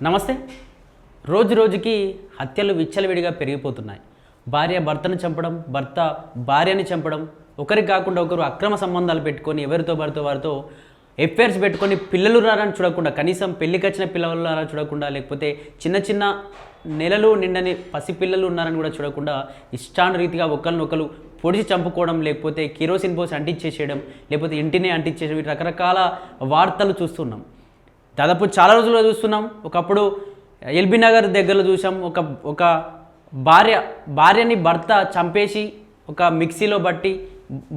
నమస్తే. రోజు రోజుకి హత్యలు విచ్చలవిడిగా పెరిగిపోతున్నాయి. భార్య భర్తను చంపడం, భర్త భార్యని చంపడం, ఒకరికి కాకుండా ఒకరు అక్రమ సంబంధాలు పెట్టుకొని ఎవరితో పడితే వారితో ఎఫ్ఐఆర్స్ పెట్టుకొని పిల్లలు రారని చూడకుండా, కనీసం పెళ్ళికి వచ్చిన పిల్లలు రారని చూడకుండా, లేకపోతే చిన్న చిన్న నెలలు నిండని పసిపిల్లలు ఉన్నారని కూడా చూడకుండా ఇష్టానురీతిగా ఒకరినొకరు పొడిచి చంపుకోవడం, లేకపోతే కిరోసిన్ పోసి అంటించేసేయడం, లేకపోతే ఇంటినే అంటించేయడం, ఇటు రకరకాల వార్తలు చూస్తున్నాం. దాదాపు చాలా రోజుల్లో చూస్తున్నాం. ఒకప్పుడు ఎల్బీ నగర్ దగ్గరలో చూసాం. ఒక భార్యని భర్త చంపేసి ఒక మిక్సీలో బట్టి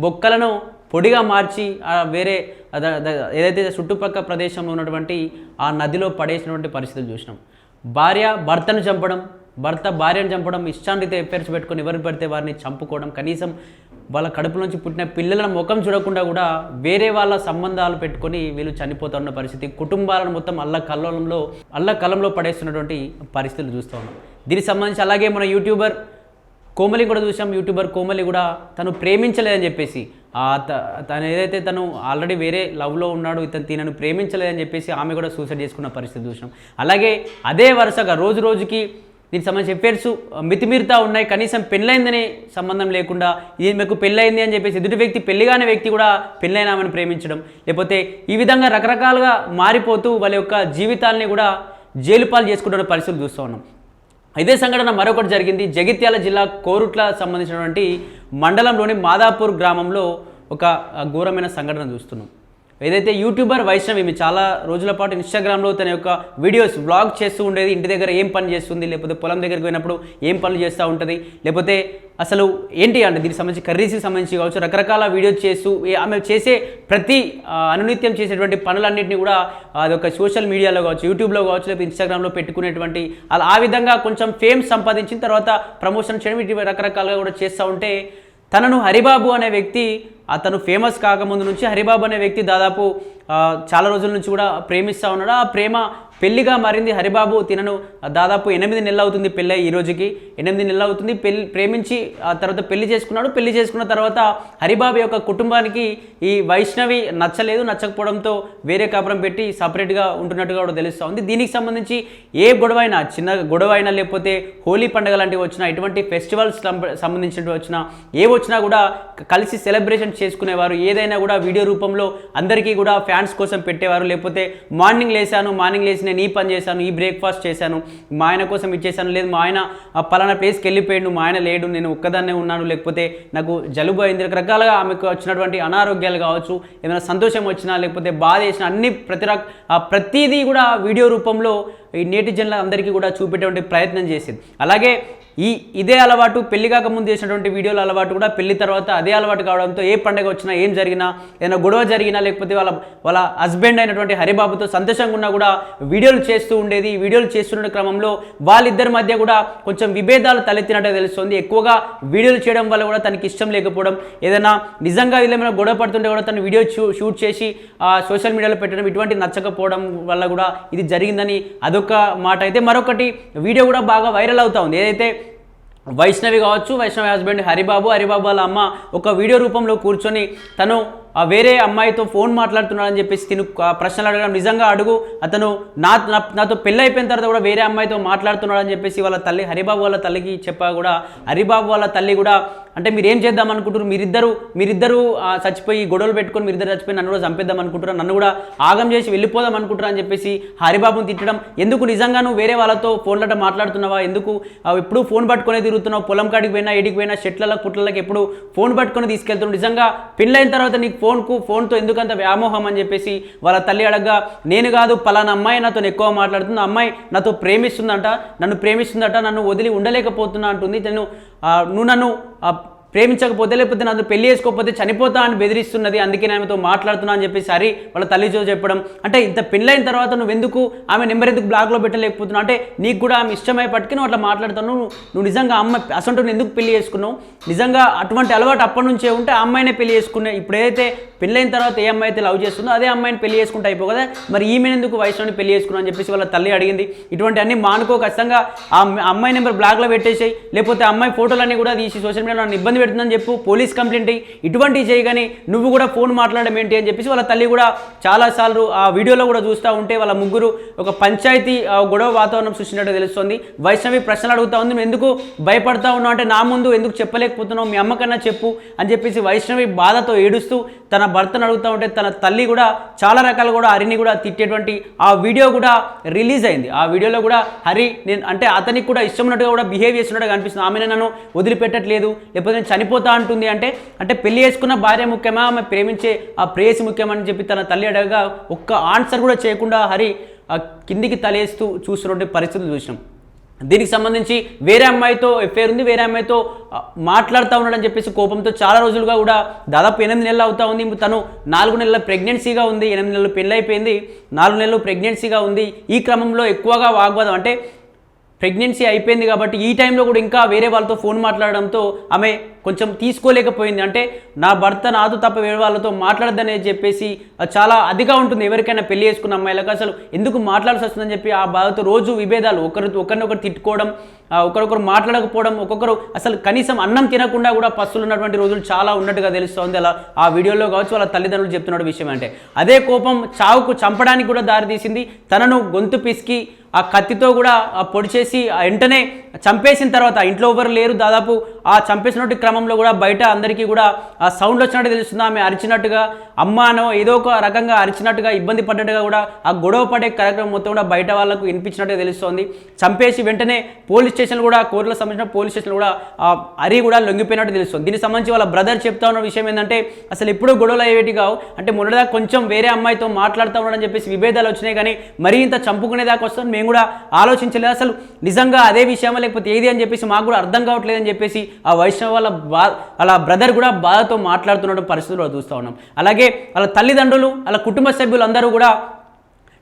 బొక్కలను పొడిగా మార్చి వేరే ఏదైతే చుట్టుపక్కల ప్రదేశంలో ఉన్నటువంటి ఆ నదిలో పడేసినటువంటి పరిస్థితులు చూసినాం. భార్య భర్తను చంపడం, భర్త భార్యను చంపడం, ఇష్టానికి ఎఫ్ఐఆర్స్ పెట్టుకొని ఎవరు పడితే వారిని చంపుకోవడం, కనీసం వాళ్ళ కడుపు నుంచి పుట్టిన పిల్లల ముఖం చూడకుండా కూడా వేరే వాళ్ళ సంబంధాలు పెట్టుకొని వీళ్ళు చనిపోతున్న పరిస్థితి, కుటుంబాలను మొత్తం అల్లకల్లంలో పడేస్తున్నటువంటి పరిస్థితులు చూస్తూ ఉన్నాం. దీనికి సంబంధించి అలాగే మన యూట్యూబర్ కోమలి కూడా చూసాం. యూట్యూబర్ కోమలి కూడా తను ప్రేమించలేదని చెప్పేసి, తను ఏదైతే తను ఆల్రెడీ వేరే లవ్లో ఉన్నాడు, తనను ప్రేమించలేదని చెప్పేసి ఆమె కూడా సూసైడ్ చేసుకున్న పరిస్థితి చూసాం. అలాగే అదే వరుసగా రోజు రోజుకి దీనికి సంబంధించి ఎఫ్ఐఆర్స్ మితిమీరుతా ఉన్నాయి. కనీసం పెళ్ళైందని సంబంధం లేకుండా మీకు పెళ్ళైంది అని చెప్పేసి ఎదుటి వ్యక్తి, పెళ్ళిగానే వ్యక్తి కూడా పెళ్ళైనామని ప్రేమించడం, లేకపోతే ఈ విధంగా రకరకాలుగా మారిపోతూ వాళ్ళ యొక్క జీవితాలని కూడా జైలుపాలు చేసుకుంటున్న పరిస్థితులు చూస్తూ ఉన్నాం. ఇదే సంఘటన మరొకటి జరిగింది. జగిత్యాల జిల్లా కోరుట్ల సంబంధించినటువంటి మండలంలోని మాదాపూర్ గ్రామంలో ఒక ఘోరమైన సంఘటన చూస్తున్నాం. ఏదైతే యూట్యూబర్ వైష్ణవి ఈమె చాలా రోజుల పాటు ఇన్స్టాగ్రామ్లో తన యొక్క వీడియోస్ వ్లాగ్ చేస్తూ ఉండేది. ఇంటి దగ్గర ఏం పని చేస్తుంది, లేకపోతే పొలం దగ్గరికి పోయినప్పుడు ఏం పనులు చేస్తూ ఉంటుంది, లేకపోతే అసలు ఏంటి అంటే దీనికి సంబంధించి కర్రీస్కి సంబంధించి కావచ్చు రకరకాల వీడియోస్ చేస్తూ ఆమె చేసే ప్రతి అనునిత్యం చేసేటువంటి పనులన్నింటినీ కూడా అదొక సోషల్ మీడియాలో కావచ్చు, యూట్యూబ్లో కావచ్చు, లేకపోతే ఇన్స్టాగ్రామ్లో పెట్టుకునేటువంటి ఆ విధంగా కొంచెం ఫేమ్ సంపాదించిన తర్వాత ప్రమోషన్ చేయడం ఇటు రకరకాలుగా కూడా చేస్తూ ఉంటే, తనను హరిబాబు అనే వ్యక్తి, అతను ఫేమస్ కాకముందు నుంచి హరిబాబు అనే వ్యక్తి దాదాపు చాలా రోజుల నుంచి కూడా ప్రేమిస్తూ ఉన్నాడు. ఆ ప్రేమ పెళ్లిగా మారింది. హరిబాబు తినను దాదాపు 8 నెలలు అవుతుంది పెళ్ళి, ఈ రోజుకి 8 నెలలు అవుతుంది ప్రేమించి ఆ తర్వాత పెళ్లి చేసుకున్నాడు. పెళ్లి చేసుకున్న తర్వాత హరిబాబు యొక్క కుటుంబానికి ఈ వైష్ణవి నచ్చకపోవడంతో వేరే కాపురం పెట్టి సపరేట్గా ఉంటున్నట్టుగా కూడా తెలుస్తూ ఉంది. దీనికి సంబంధించి ఏ గొడవైనా, చిన్న గొడవైనా, లేకపోతే హోలీ పండుగ లాంటివి వచ్చినా, ఇటువంటి ఫెస్టివల్స్ సంబంధించినవి వచ్చినా, ఏ వచ్చినా కూడా కలిసి సెలబ్రేషన్ చేసుకునేవారు. ఏదైనా కూడా వీడియో రూపంలో అందరికీ కూడా ఫ్యాన్స్ కోసం పెట్టేవారు. లేకపోతే మార్నింగ్ లేచి నేను ఈ పని చేశాను, ఈ బ్రేక్ఫాస్ట్ చేశాను, మా ఆయన కోసం ఇచ్చేసాను, లేదు మా ఆయన పలానా ప్లేస్కి వెళ్ళిపోయాడు, మా ఆయన లేడు, నేను ఒక్కదాన్నే ఉన్నాను, లేకపోతే నాకు జలుబు అయింది, రకరకాలుగా ఆమెకు వచ్చినటువంటి అనారోగ్యాలు కావచ్చు, ఏదైనా సంతోషం వచ్చినా, లేకపోతే బాధ చేసినా అన్ని ప్రతిదీ కూడా వీడియో రూపంలో ఈ నేటిజన్ల అందరికీ కూడా చూపెట్టేటువంటి ప్రయత్నం చేసింది. అలాగే ఇదే అలవాటు పెళ్లి కాకముందు చేసినటువంటి వీడియోల అలవాటు కూడా పెళ్లి తర్వాత అదే అలవాటు కావడంతో ఏ పండుగ వచ్చినా, ఏం జరిగినా, ఏదైనా గొడవ జరిగినా, లేకపోతే వాళ్ళ హస్బెండ్ అయినటువంటి హరిబాబుతో సంతోషంగా ఉన్నా కూడా వీడియోలు చేస్తూ ఉండేది. వీడియోలు చేస్తున్న క్రమంలో వాళ్ళిద్దరి మధ్య కూడా కొంచెం విభేదాలు తలెత్తినట్టు తెలుస్తుంది. ఎక్కువగా వీడియోలు చేయడం వల్ల కూడా తనకి ఇష్టం లేకపోవడం, ఏదైనా నిజంగా ఏమైనా గొడవ పడుతుంటే కూడా తను వీడియో షూట్ చేసి సోషల్ మీడియాలో పెట్టడం, ఇటువంటి నచ్చకపోవడం వల్ల కూడా ఇది జరిగిందని అదొక మాట అయితే. మరొకటి వీడియో కూడా బాగా వైరల్ అవుతా ఉంది. ఏదైతే వైష్ణవి కావచ్చు, వైష్ణవి హస్బెండ్ హరిబాబు వాళ్ళ అమ్మ ఒక వీడియో రూపంలో కూర్చొని తను వేరే అమ్మాయితో ఫోన్ మాట్లాడుతున్నాడని చెప్పేసి తిను ప్రశ్నలు అడగడం, నిజంగా అడుగు, అతను నాతో పెళ్ళి అయిపోయిన తర్వాత కూడా వేరే అమ్మాయితో మాట్లాడుతున్నాడని చెప్పేసి వాళ్ళ తల్లి, హరిబాబు వాళ్ళ తల్లికి చెప్పా కూడా హరిబాబు వాళ్ళ తల్లి కూడా అంటే మీరేం చేద్దాం అనుకుంటారు, మీరిద్దరు చచ్చిపోయి గొడవలు పెట్టుకొని మీరిద్దరు చచ్చిపోయి నన్ను కూడా చంపేద్దాం అనుకుంటారు, నన్ను కూడా ఆగం చేసి వెళ్ళిపోదాం అనుకుంటారు అని చెప్పేసి హరిబాబుని తిట్టడం. ఎందుకు నిజంగా నువ్వు వేరే వాళ్ళతో ఫోన్లట మాట్లాడుతున్నావా, ఎందుకు ఎప్పుడు ఫోన్ పట్టుకునే తిరుగుతున్నావు, పొలం కాడికి పోయినా ఎడికి పోయినా చెట్లకు పుట్లకి ఎప్పుడు ఫోన్ పట్టుకొని తీసుకెళ్తున్నావు, నిజంగా పెళ్ళైన తర్వాత నీకు ఫోన్తో ఎందుకంత వ్యామోహం అని చెప్పేసి వాళ్ళ తల్లి అడగగా, నేను కాదు పలానా అమ్మాయి నాతో ఎక్కువ మాట్లాడుతుంది, అమ్మాయి నాతో నన్ను ప్రేమిస్తుందట, నన్ను వదిలి ఉండలేకపోతున్నా అంటుంది, నువ్వు నన్ను ప్రేమించకపోతే, లేకపోతే నన్ను పెళ్లి చేసుకోకపోతే చనిపోతా అని బెదిరిస్తున్నది, అందుకే నేను ఆమెతో మాట్లాడుతున్నా అని చెప్పేసి వాళ్ళ తల్లితో చెప్పడం. అంటే ఇంత పెళ్ళైన తర్వాత నువ్వెందుకు ఆమె నెంబర్ ఎందుకు బ్లాక్లో పెట్టలేకపోతున్నావు, అంటే నీకు కూడా ఆమె ఇష్టమై పట్టుకుని అట్లా మాట్లాడుతాను, నువ్వు నిజంగా అమ్మ అసంటూ ఎందుకు పెళ్లి చేసుకున్నావు, నిజంగా అటువంటి అలవాటు అప్పటి నుంచే ఉంటే ఆ అమ్మాయినే పెళ్లి చేసుకున్నావు, ఇప్పుడు ఏదైతే పెళ్ళైన తర్వాత ఏ అమ్మాయి అయితే లవ్ చేస్తుందో అదే అమ్మాయిని పెళ్లి చేసుకుంటే అయిపో కదా, మరి ఈమెను ఎందుకు వైష్ణవిని పెళ్లి చేసుకున్నావు అని చెప్పేసి వాళ్ళ తల్లి అడిగింది. ఇటువంటి అన్ని మానుకో, ఖచ్చితంగా ఆ అమ్మాయి నెంబర్ బ్లాక్లో పెట్టేసాయి, లేకపోతే అమ్మాయి ఫోటోలన్నీ కూడా తీసి సోషల్ మీడియాలో ఇబ్బంది పెడుతుందని చెప్పు, పోలీస్ కంప్లైంట్ ఇటువంటివి చేయగానే నువ్వు కూడా ఫోన్ మాట్లాడడం ఏంటి అని చెప్పేసి వాళ్ళ తల్లి కూడా చాలాసార్లు ఆ వీడియోలో కూడా చూస్తూ ఉంటే వాళ్ళ ముగ్గురు ఒక పంచాయతీ గొడవ వాతావరణం సృష్టించినట్టు తెలుస్తుంది. వైష్ణవి ప్రశ్నలు అడుగుతా ఉంది, నువ్వు ఎందుకు భయపడతా ఉన్నావు అంటే నా ముందు ఎందుకు చెప్పలేకపోతున్నావు, మీ అమ్మకన్నా చెప్పు అని చెప్పేసి వైష్ణవి బాధతో ఏడుస్తూ తన భర్తను అడుగుతూ ఉంటే తన తల్లి కూడా చాలా రకాలు కూడా హరిని కూడా తిట్టేటువంటి ఆ వీడియో కూడా రిలీజ్ అయింది. ఆ వీడియోలో కూడా హరి నేను అంటే అతనికి కూడా ఇష్టం ఉన్నట్టుగా కూడా బిహేవ్ చేస్తున్నట్టుగా అనిపిస్తుంది. ఆమె నన్ను వదిలిపెట్టట్లేదు, లేకపోతే నేను చనిపోతా అంటుంది అంటే పెళ్లి చేసుకున్న భార్య ముఖ్యమా, ఆమె ప్రేమించే ఆ ప్రేయసి ముఖ్యమని చెప్పి తన తల్లి అడగగా ఒక్క ఆన్సర్ కూడా చేయకుండా హరి కిందికి తలేస్తూ చూస్తున్నటువంటి పరిస్థితులు చూసినాం. దీనికి సంబంధించి వేరే అమ్మాయితో ఎఫ్ఐఆర్ ఉంది, వేరే అమ్మాయితో మాట్లాడుతూ ఉన్నాడని చెప్పేసి కోపంతో చాలా రోజులుగా కూడా దాదాపు 8 నెలలు అవుతా ఉంది. తను 4 నెలల ప్రెగ్నెన్సీగా ఉంది, 8 నెలలు పెళ్ళి అయిపోయింది, 4 నెలలు ప్రెగ్నెన్సీగా ఉంది. ఈ క్రమంలో ఎక్కువగా వాగ్వాదం అంటే ప్రెగ్నెన్సీ అయిపోయింది కాబట్టి ఈ టైంలో కూడా ఇంకా వేరే వాళ్ళతో ఫోన్ మాట్లాడడంతో ఆమె కొంచెం తీసుకోలేకపోయింది. అంటే నా భర్త నాతో తప్ప వేరే వాళ్ళతో మాట్లాడద్దని చెప్పేసి చాలా అదిగా ఉంటుంది ఎవరికైనా పెళ్లి చేసుకున్న అమ్మాయిలకు. అసలు ఎందుకు మాట్లాడాల్సి వస్తుందని చెప్పి ఆ బాధతో రోజు విభేదాలు, ఒకరినొకరు తిట్టుకోవడం, ఒకరొకరు మాట్లాడకపోవడం, ఒక్కొక్కరు అసలు కనీసం అన్నం తినకుండా కూడా పస్తులు ఉన్నటువంటి రోజులు చాలా ఉన్నట్టుగా తెలుస్తోంది. అలా ఆ వీడియోలో కావచ్చు వాళ్ళ తల్లిదండ్రులు చెప్తున్న విషయం అంటే అదే కోపం చావుకు చంపడానికి కూడా దారితీసింది. తనను గొంతు పిసికి ఆ కత్తితో కూడా పొడి చేసి వెంటనే చంపేసిన తర్వాత ఇంట్లో ఎవరు లేరు, దాదాపు ఆ చంపేసినట్టు క్రమంలో కూడా బయట అందరికీ కూడా ఆ సౌండ్ వచ్చినట్టు తెలుస్తుంది. ఆమె అరిచినట్టుగా అమ్మానో ఏదో ఒక రకంగా అరిచినట్టుగా ఇబ్బంది పడ్డట్టుగా కూడా ఆ గొడవ పడే కార్యక్రమం మొత్తం కూడా బయట వాళ్ళకు వినిపించినట్టుగా తెలుస్తోంది. చంపేసి వెంటనే పోలీస్ స్టేషన్ కూడా కోర్టులకు సంబంధించిన పోలీస్ స్టేషన్ కూడా హరి కూడా లొంగిపోయినట్టు తెలుస్తుంది. దీనికి సంబంధించి వాళ్ళ బ్రదర్ చెప్తా ఉన్న విషయం ఏంటంటే అసలు ఎప్పుడూ గొడవలు అయ్యేటి కావు, అంటే మొన్నటిదాకా కొంచెం వేరే అమ్మాయితో మాట్లాడుతూ ఉన్నాడని చెప్పేసి విభేదాలు వచ్చినాయి, కానీ మరీ ఇంత చంపుకునేదాకా వస్తుంది మేము కూడా ఆలోచించలేదు, అసలు నిజంగా అదే విషయమా లేకపోతే ఏది అని చెప్పేసి మాకు కూడా అర్థం కావట్లేదని చెప్పేసి ఆ వైష్ణవ్ వాళ్ళ బ్రదర్ కూడా బాధతో మాట్లాడుతున్న పరిస్థితులు చూస్తూ ఉన్నాం. అలాగే వాళ్ళ తల్లిదండ్రులు వాళ్ళ కుటుంబ సభ్యులు అందరూ కూడా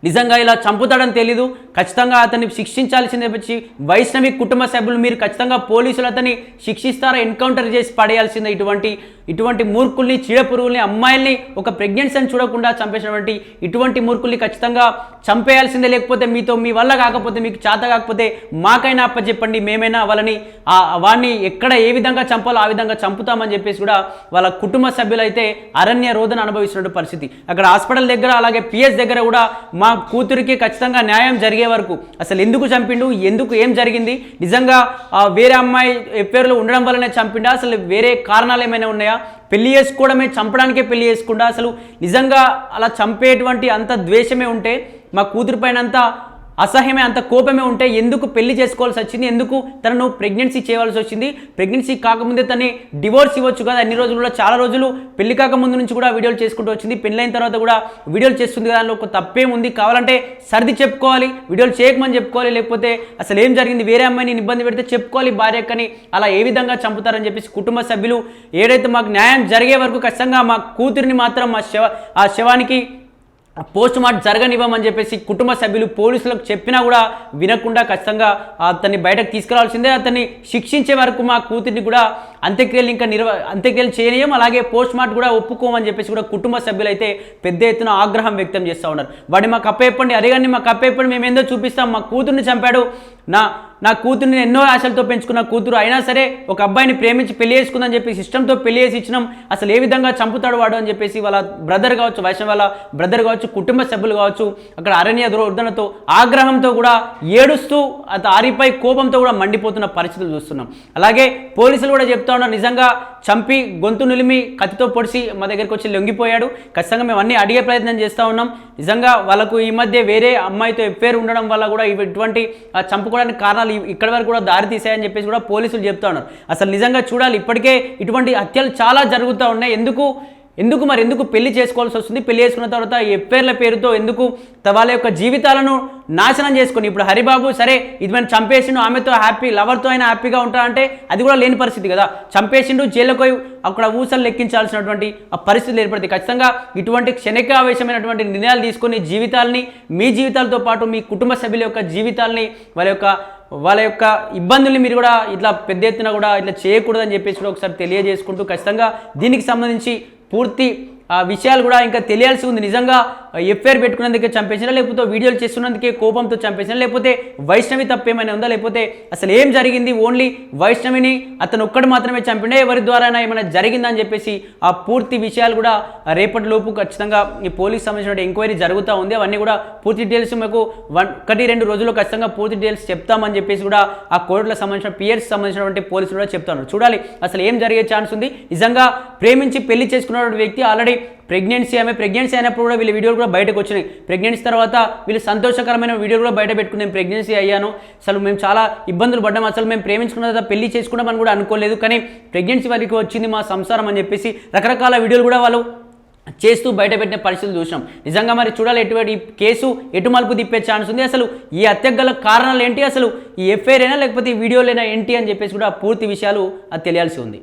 నిజంగా ఇలా చంపుతాడని తెలీదు, ఖచ్చితంగా అతన్ని శిక్షించాల్సిందే వచ్చి వైష్ణవి కుటుంబ సభ్యులు మీరు ఖచ్చితంగా పోలీసులు అతన్ని శిక్షిస్తారా, ఎన్కౌంటర్ చేసి పడేయాల్సిందే, ఇటువంటి మూర్ఖుల్ని, చీడపురుగుల్ని, అమ్మాయిల్ని ఒక ప్రెగ్నెన్సీని చూడకుండా చంపేసినటువంటి ఇటువంటి మూర్ఖుల్ని ఖచ్చితంగా చంపేయాల్సిందే, లేకపోతే మీ వల్ల కాకపోతే మీకు చేత కాకపోతే మాకైనా అప్పచెప్పండి, మేమైనా వాడిని ఎక్కడ ఏ విధంగా చంపాలో ఆ విధంగా చంపుతామని చెప్పేసి కూడా వాళ్ళ కుటుంబ సభ్యులు అయితే అరణ్య రోదన అనుభవిస్తున్న పరిస్థితి. అక్కడ హాస్పిటల్ దగ్గర అలాగే పిఎస్ దగ్గర కూడా మా కూతురికి ఖచ్చితంగా న్యాయం జరిగే వరకు అసలు ఎందుకు చంపిండు, ఎందుకు ఏం జరిగింది, నిజంగా వేరే అమ్మాయి ఎఫ్ఐఆర్లో ఉండడం వల్లనే చంపిండా, అసలు వేరే కారణాలు ఏమైనా ఉన్నాయా, పెళ్లి చేసుకోవడమే చంపడానికే పెళ్లి చేసుకుండా అసలు నిజంగా అలా చంపేటువంటి అంత ద్వేషమే ఉంటే, మా కూతురు పైన అంత అసహ్యమే అంత కోపమే ఉంటే ఎందుకు పెళ్లి చేసుకోవాల్సి వచ్చింది, ఎందుకు తనను ప్రెగ్నెన్సీ చేయవలసి వచ్చింది, ప్రెగ్నెన్సీ కాకముందే తనని డివోర్స్ ఇవ్వచ్చు కదా, అన్ని రోజులు కూడా చాలా రోజులు పెళ్లి కాకముందు నుంచి కూడా వీడియోలు చేసుకుంటూ వచ్చింది, పెళ్ళైన తర్వాత కూడా వీడియోలు చేస్తుంది కదా, దానిలో ఒక తప్పేముంది, కావాలంటే సర్ది చెప్పుకోవాలి, వీడియోలు చేయకమని చెప్పుకోవాలి, లేకపోతే అసలు ఏం జరిగింది వేరే అమ్మాయిని ఇబ్బంది పెడితే చెప్పుకోవాలి భార్యకని, అలా ఏ విధంగా చంపుతారని చెప్పేసి కుటుంబ సభ్యులు ఏదైతే మాకు న్యాయం జరిగే వరకు ఖచ్చితంగా మా కూతురిని మాత్రం ఆ శవానికి పోస్ట్ మార్టం జరగనివ్వమని చెప్పేసి కుటుంబ సభ్యులు పోలీసులకు చెప్పినా కూడా వినకుండా ఖచ్చితంగా అతన్ని బయటకు తీసుకురావాల్సిందే, అతన్ని శిక్షించే వరకు మా కూతురిని కూడా అంత్యక్రియలు అంత్యక్రియలు చేయనీయం, అలాగే పోస్ట్ మార్టం కూడా ఒప్పుకోమని చెప్పేసి కూడా కుటుంబ సభ్యులు అయితే పెద్ద ఎత్తున ఆగ్రహం వ్యక్తం చేస్తూ ఉన్నారు. వాడిని మాకు అప్పచెప్పండి, అరేగాన్ని మాకు అప్పచెప్పండి, మేము ఏందో చూపిస్తాం, మా కూతుర్ని చంపాడు, నా కూతుర్ని ఎన్నో ఆశలతో పెంచుకున్న కూతురు అయినా సరే ఒక అబ్బాయిని ప్రేమించి పెళ్లి చేసుకుందని చెప్పి ఇష్టంతో పెళ్లి చేసి ఇచ్చినాం, అసలు ఏ విధంగా చంపుతాడు వాడు అని చెప్పేసి వాళ్ళ బ్రదర్ కావచ్చు, వైష్ణవ్ వాళ్ళ బ్రదర్ కావచ్చు, కుటుంబ సభ్యులు కావచ్చు అక్కడ అరణ్య రోదనతో ఆగ్రహంతో కూడా ఏడుస్తూ ఆరిపై కోపంతో కూడా మండిపోతున్న పరిస్థితులు చూస్తున్నాం. అలాగే పోలీసులు కూడా చెప్తా ఉన్నారు, నిజంగా చంపి గొంతు నిలిమి కత్తితో పొడిచి మా దగ్గరికి వచ్చి లొంగిపోయాడు, ఖచ్చితంగా మేము అన్నీ అడిగే ప్రయత్నం చేస్తూ ఉన్నాం, నిజంగా వాళ్ళకు ఈ మధ్య వేరే అమ్మాయితో ఎఫ్ఐఆర్ ఉండడం వల్ల కూడా ఇటువంటి చంపుకోవడానికి కారణాలు ఇక్కడి వరకు కూడా దారి తీసాయని చెప్పేసి కూడా పోలీసులు చెప్తా ఉన్నారు. అసలు నిజంగా చూడాలి, ఇప్పటికే ఇటువంటి హత్యలు చాలా జరుగుతూ ఉన్నాయి, ఎందుకు పెళ్లి చేసుకోవాల్సి వస్తుంది, పెళ్లి చేసుకున్న తర్వాత ఎఫ్ఐఆర్ల పేరుతో ఎందుకు వాళ్ళ యొక్క జీవితాలను నాశనం చేసుకొని, ఇప్పుడు హరిబాబు సరే ఇది మనం చంపేసిండు, ఆమెతో హ్యాపీ లవర్తో అయినా హ్యాపీగా ఉంటారంటే అది కూడా లేని పరిస్థితి కదా, చంపేసిండు జైలుకు పోయి అక్కడ ఊసలు లెక్కించాల్సినటువంటి ఆ పరిస్థితులు ఏర్పడతాయి. ఖచ్చితంగా ఇటువంటి క్షణికావేశమైనటువంటి నిర్ణయాలు తీసుకొని జీవితాలని, మీ జీవితాలతో పాటు మీ కుటుంబ సభ్యుల యొక్క జీవితాలని, వాళ్ళ యొక్క ఇబ్బందుల్ని మీరు కూడా ఇట్లా పెద్ద ఎత్తున కూడా ఇట్లా చేయకూడదని చెప్పేసి కూడా ఒకసారి తెలియజేసుకుంటూ ఖచ్చితంగా దీనికి సంబంధించి పూర్తి ఆ విషయాలు కూడా ఇంకా తెలియాల్సి ఉంది. నిజంగా ఎఫ్ఐఆర్ పెట్టుకున్నందుకే చంపేసినా, లేకపోతే వీడియోలు చేస్తున్నందుకే కోపంతో చంపేసినా, లేకపోతే వైష్ణవి తప్పేమైనా ఉందా, లేకపోతే అసలు ఏం జరిగింది, ఓన్లీ వైష్ణవిని అతను ఒక్కడు మాత్రమే చంపిండే, ఎవరి ద్వారా ఏమైనా జరిగిందని చెప్పేసి ఆ పూర్తి విషయాలు కూడా రేపటి లోపు ఖచ్చితంగా ఈ పోలీస్ సంబంధించిన ఎంక్వైరీ జరుగుతూ ఉంది. అవన్నీ కూడా పూర్తి డీటెయిల్స్ మీకు 1-2 రోజుల్లో ఖచ్చితంగా పూర్తి డీటెయిల్స్ చెప్తామని చెప్పేసి కూడా ఆ కోర్టులకు సంబంధించిన పిఎస్ సంబంధించినటువంటి పోలీసులు కూడా చెప్తాను. చూడాలి అసలు ఏం జరిగే ఛాన్స్ ఉంది. నిజంగా ప్రేమించి పెళ్లి చేసుకున్నటువంటి వ్యక్తి ఆల్రెడీ ప్రెగ్నెన్సీ అయినప్పుడు కూడా వీళ్ళ వీడియోలు కూడా బయటకు వచ్చినాయి. ప్రెగ్నెన్సీ తర్వాత వీళ్ళు సంతోషకరమైన వీడియోలు కూడా బయట పెట్టుకుని నేను ప్రెగ్నెన్సీ అయ్యాను, అసలు మేము చాలా ఇబ్బందులు పడ్డాం, అసలు మేము ప్రేమించుకున్న తర్వాత పెళ్లి చేసుకున్నామని కూడా అనుకోలేదు, కానీ ప్రెగ్నెన్సీ వరకు వచ్చింది మా సంసారం అని చెప్పేసి రకరకాల వీడియోలు కూడా వాళ్ళు చేస్తూ బయటపెట్టిన పరిస్థితులు చూసినాం. నిజంగా మరి చూడాలి ఎటువంటి కేసు ఎటు మలుపు తిప్పే ఛాన్స్ ఉంది, అసలు ఈ హత్యకు గల కారణాలు ఏంటి, అసలు ఈ ఎఫ్ఐఆర్ అయినా లేకపోతే ఈ వీడియోలైనా ఏంటి అని చెప్పేసి కూడా పూర్తి విషయాలు అది తెలియాల్సి ఉంది.